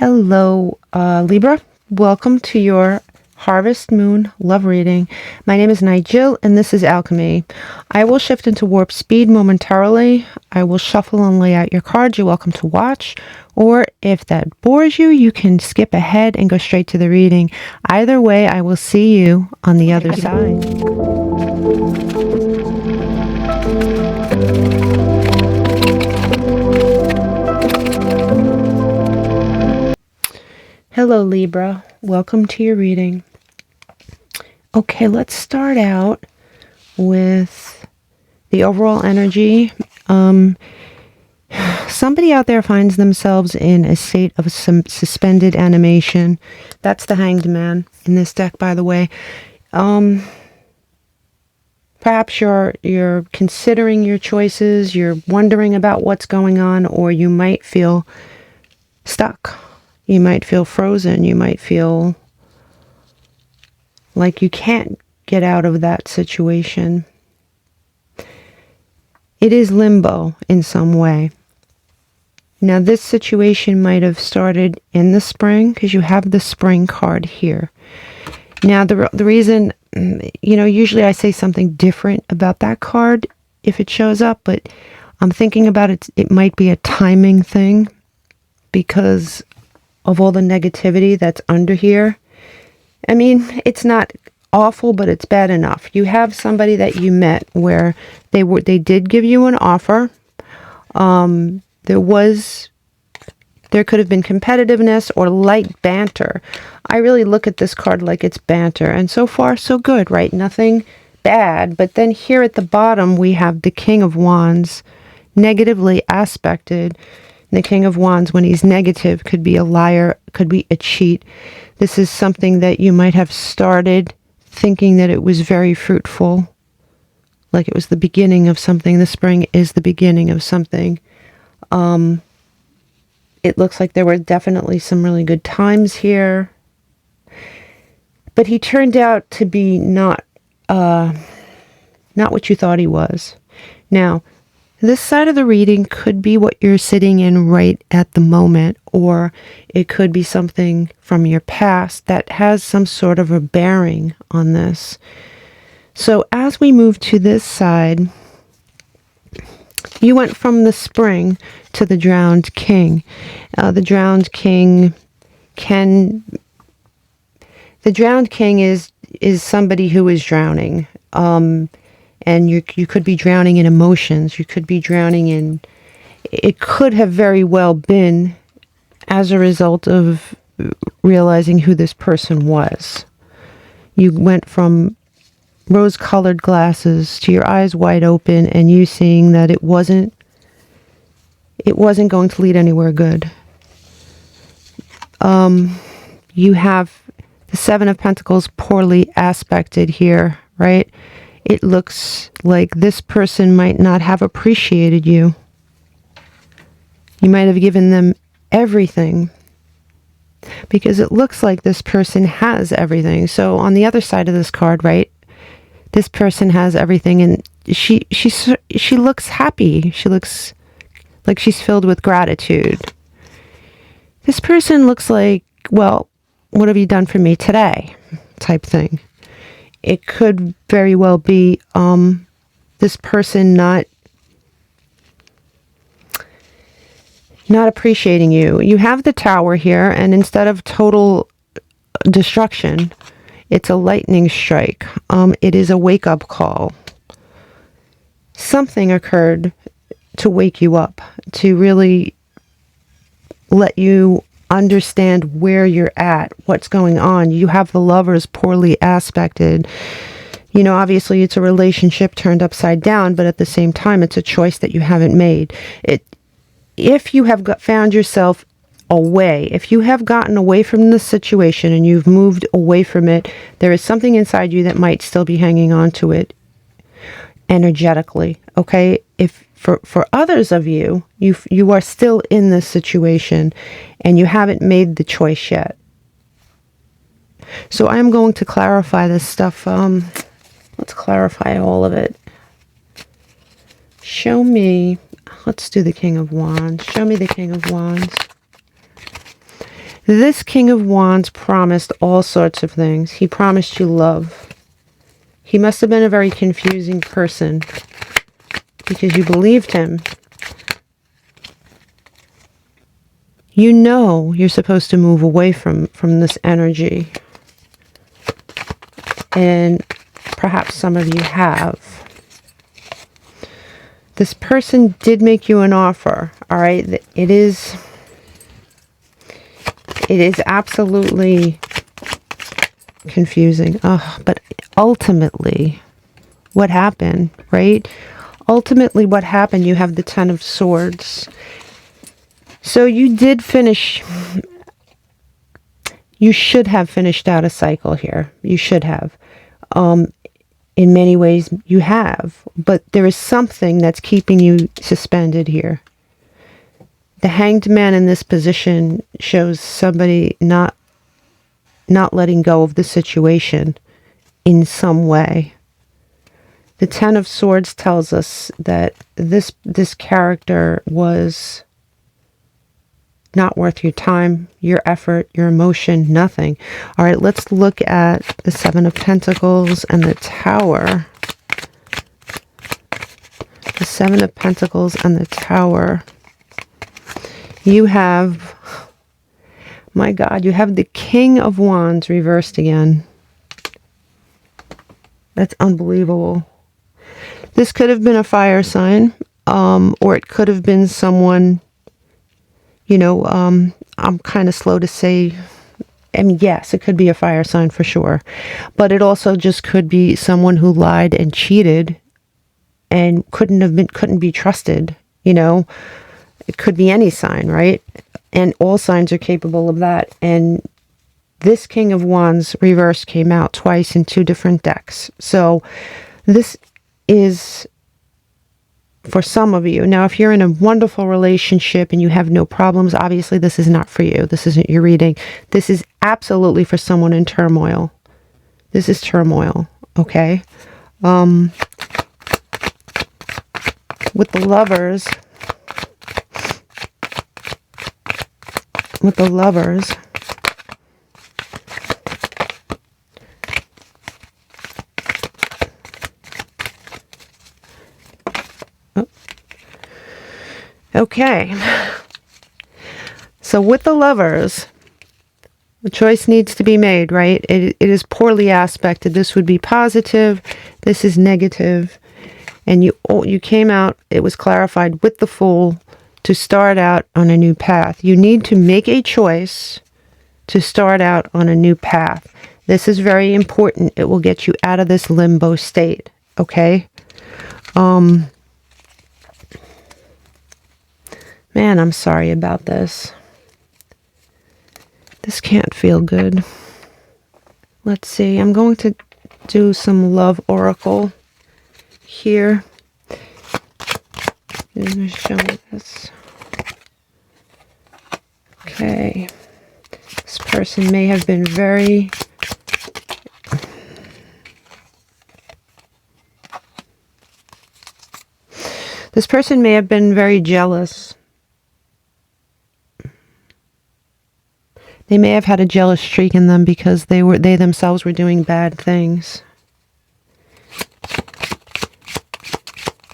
Hello, Libra. Welcome to your Harvest Moon love reading. My name is Nigel, and this is Alchemy. I will shift into warp speed momentarily. I will shuffle and lay out your cards. You're welcome to watch, or if that bores you, you can skip ahead and go straight to the reading. Either way, I will see you on the other side. Hello, Libra. Welcome to your reading. Okay, let's start out with the overall energy. Somebody out there finds themselves in a state of some suspended animation. That's the Hanged Man in this deck, by the way. Perhaps you're considering your choices, you're wondering about what's going on, or you might feel stuck. You might feel frozen. You might feel like you can't get out of that situation. It is limbo in some way. Now, this situation might have started in the spring because you have the spring card here. Now, the reason, usually I say something different about that card if it shows up, but I'm thinking about it. It might be a timing thing because of all the negativity that's under here. I mean, it's not awful, but it's bad enough. You have somebody that you met where they did give you an offer. There could have been competitiveness or light banter. I really look at this card like it's banter, and so far so good, right? Nothing bad. But then here at the bottom we have the King of Wands negatively aspected. The King of Wands, when he's negative, could be a liar, could be a cheat. This is something that you might have started thinking that it was very fruitful, like it was the beginning of something. The spring is the beginning of something. It looks like there were definitely some really good times here. But he turned out to be not what you thought he was. Now, this side of the reading could be what you're sitting in right at the moment, or it could be something from your past that has some sort of a bearing on this. So as we move to this side, you went from the spring to the Drowned King. The Drowned King is somebody who is drowning. And you could be drowning in emotions. You could be drowning in... It could have very well been as a result of realizing who this person was. You went from rose-colored glasses to your eyes wide open and you seeing that it wasn't going to lead anywhere good. You have the Seven of Pentacles poorly aspected here, right? It looks like this person might not have appreciated you. You might have given them everything because it looks like this person has everything. So on the other side of this card, right, this person has everything and she looks happy. She looks like she's filled with gratitude. This person looks like, well, what have you done for me today? Type thing. It could very well be this person not appreciating you. You have the Tower here, and instead of total destruction, it's a lightning strike. It is a wake-up call. Something occurred to wake you up, to really let you understand where you're at, what's going on. You have the Lovers poorly aspected. Obviously it's a relationship turned upside down, but at the same time it's a choice that you haven't made. If you have found yourself away, if you have gotten away from the situation and you've moved away from it, there is something inside you that might still be hanging on to it energetically. Okay, if for others of you, you are still in this situation and you haven't made the choice yet. So I'm going to clarify this stuff. Let's clarify all of it. Show me, let's do the King of Wands. Show me the King of Wands. This King of Wands promised all sorts of things. He promised you love. He must have been a very confusing person because you believed him. You know you're supposed to move away from this energy. And perhaps some of you have. This person did make you an offer, all right? It is absolutely confusing. But ultimately, what happened, right? Ultimately, what happened, you have the Ten of Swords. So you did finish, you should have finished out a cycle here. You should have. In many ways, you have. But there is something that's keeping you suspended here. The Hanged Man in this position shows somebody not letting go of the situation in some way. The Ten of Swords tells us that this character was not worth your time, your effort, your emotion, nothing. All right, let's look at the Seven of Pentacles and the Tower. The Seven of Pentacles and the Tower. You have, my God, you have the King of Wands reversed again. That's unbelievable. This could have been a fire sign, or it could have been someone, you know, I'm kind of slow to say. I mean, yes, it could be a fire sign for sure. But it also just could be someone who lied and cheated and couldn't be trusted, you know. It could be any sign, right? And all signs are capable of that. And this King of Wands reverse came out twice in two different decks. So this is for some of you. Now, if you're in a wonderful relationship and you have no problems, obviously this is not for you. This isn't your reading. This is absolutely for someone in turmoil. This is turmoil, okay? With the Lovers, okay, so with the Lovers, the choice needs to be made, right? It is poorly aspected. This would be positive. This is negative. And you came out, it was clarified with the Fool to start out on a new path. You need to make a choice to start out on a new path. This is very important. It will get you out of this limbo state, okay? Man, I'm sorry about this. This can't feel good. Let's see. I'm going to do some love oracle here. Let me show this. Okay. This person may have been very... This person may have been very jealous. They may have had a jealous streak in them because they themselves were doing bad things.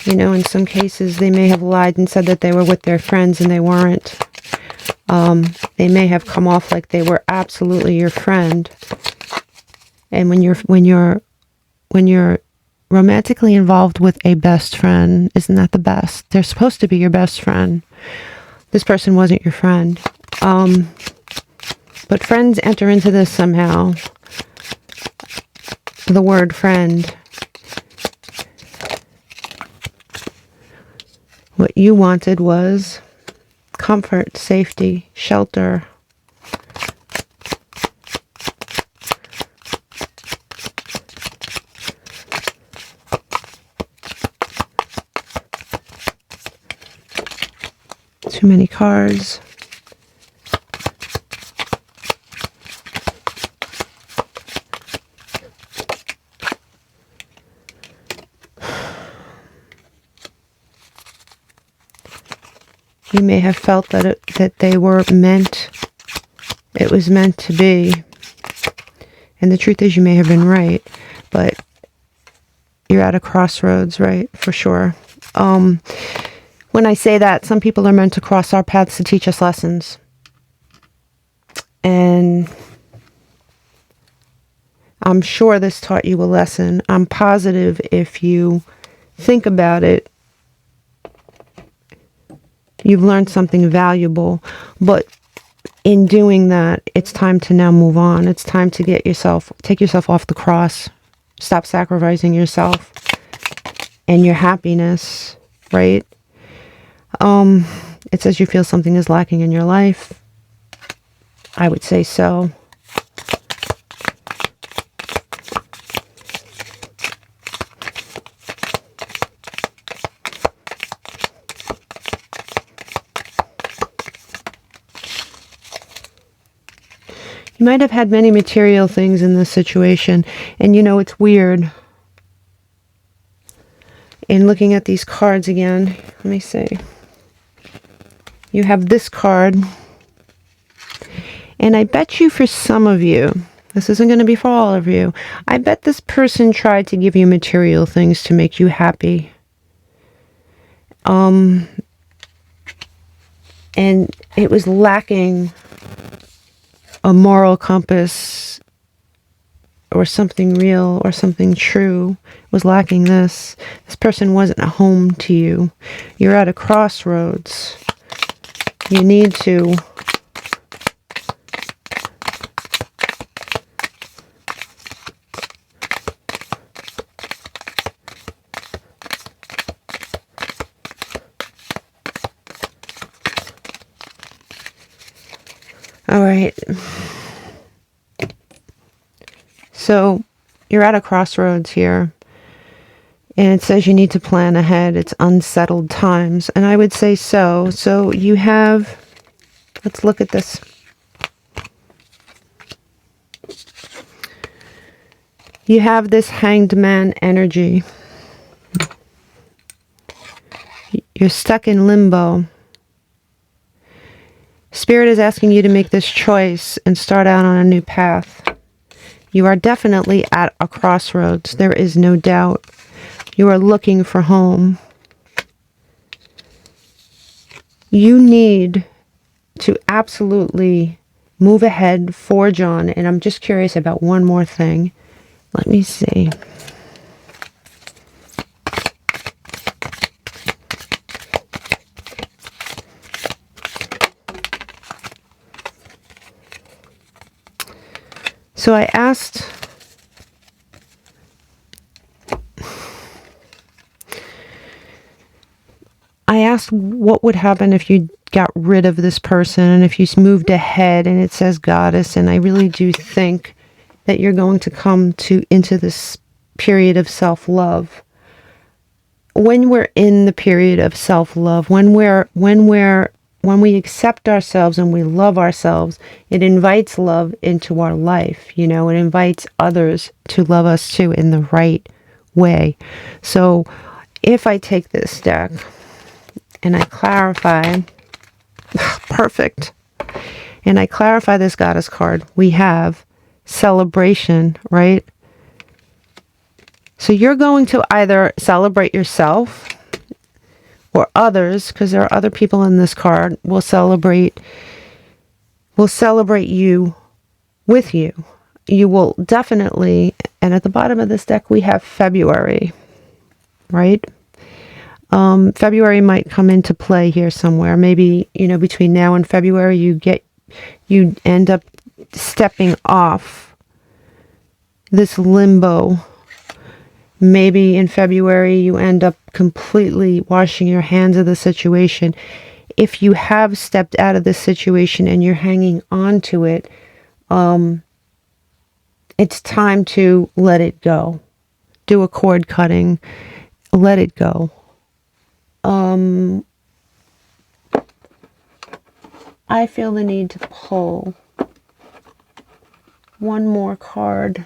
You know, in some cases, they may have lied and said that they were with their friends and they weren't. They may have come off like they were absolutely your friend. And when you're romantically involved with a best friend, isn't that the best? They're supposed to be your best friend. This person wasn't your friend. But friends enter into this somehow. The word friend. What you wanted was comfort, safety, shelter. Too many cards. You may have felt that they were meant It was meant to be. And the truth is you may have been right, but you're at a crossroads, right? For sure. When I say that, some people are meant to cross our paths to teach us lessons. And I'm sure this taught you a lesson. I'm positive if you think about it, you've learned something valuable. But in doing that, it's time to now move on. It's time to take yourself off the cross. Stop sacrificing yourself and your happiness, right? It says you feel something is lacking in your life. I would say so. You might have had many material things in this situation. And you know, it's weird. In looking at these cards again, let me see. You have this card. And I bet you for some of you, this isn't going to be for all of you, I bet this person tried to give you material things to make you happy. And it was lacking a moral compass or something real or something true. It was lacking this. This person wasn't a home to you. You're at a crossroads. You need to all right. So you're at a crossroads here. And it says you need to plan ahead. It's unsettled times. And I would say so. So you have, let's look at this. You have this Hanged Man energy. You're stuck in limbo. Spirit is asking you to make this choice and start out on a new path. You are definitely at a crossroads. There is no doubt. You are looking for home. You need to absolutely move ahead, forge on. And I'm just curious about one more thing. Let me see. So I asked what would happen if you got rid of this person and if you moved ahead, and it says Goddess, and I really do think that you're going to come into this period of self-love. When we're in the period of self-love, when we accept ourselves and we love ourselves, it invites love into our life. You know, it invites others to love us too in the right way. So if I take this deck and I clarify, perfect, and I clarify this Goddess card, we have celebration, right? So you're going to either celebrate yourself or others, because there are other people in this card, will celebrate you with you. You will definitely, and at the bottom of this deck we have February, right? February might come into play here somewhere. Maybe, you know, between now and February you end up stepping off this limbo. Maybe in February you end up completely washing your hands of the situation. If you have stepped out of this situation and you're hanging on to it, it's time to let it go. Do a cord cutting. Let it go. I feel the need to pull one more card.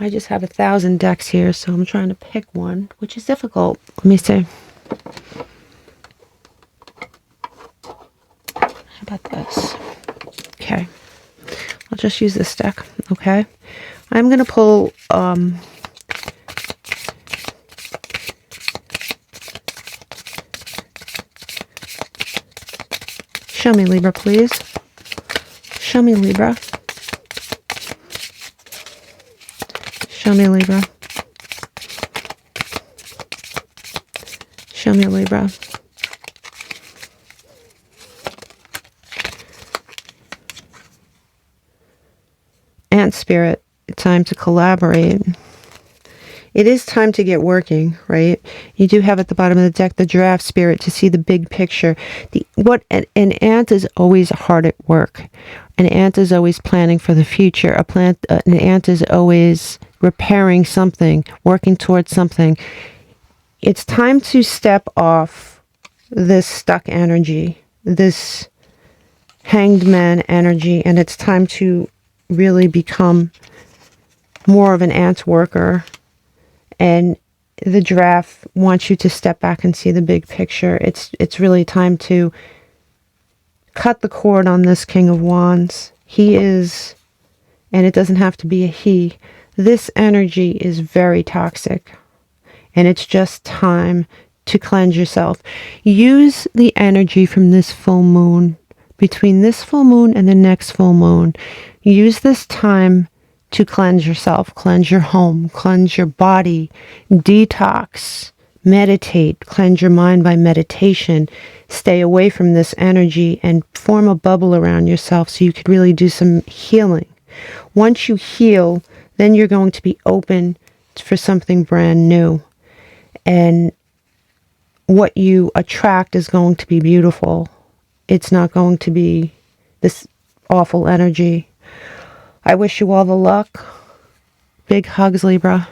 I just have 1,000 decks here, so I'm trying to pick one, which is difficult. Let me see. How about this? Okay. just use this deck, okay? I'm going to pull show me, Libra, please. Show me, Libra. Show me, Libra. Show me, Libra. Ant spirit, time to collaborate. It is time to get working, right? You do have at the bottom of the deck the giraffe spirit to see the big picture. An ant is always hard at work. An ant is always planning for the future. An ant is always repairing something, working towards something. It's time to step off this stuck energy, this hanged man energy, and it's time to really become more of an ant worker. And the giraffe wants you to step back and see the big picture. It's really time to cut the cord on this King of Wands. He is, and it doesn't have to be a he, this energy is very toxic. And it's just time to cleanse yourself. Use the energy from this full moon, between this full moon and the next full moon. Use this time to cleanse yourself, cleanse your home, cleanse your body, detox, meditate, cleanse your mind by meditation. Stay away from this energy and form a bubble around yourself so you could really do some healing. Once you heal, then you're going to be open for something brand new. And what you attract is going to be beautiful. It's not going to be this awful energy. I wish you all the luck. Big hugs, Libra.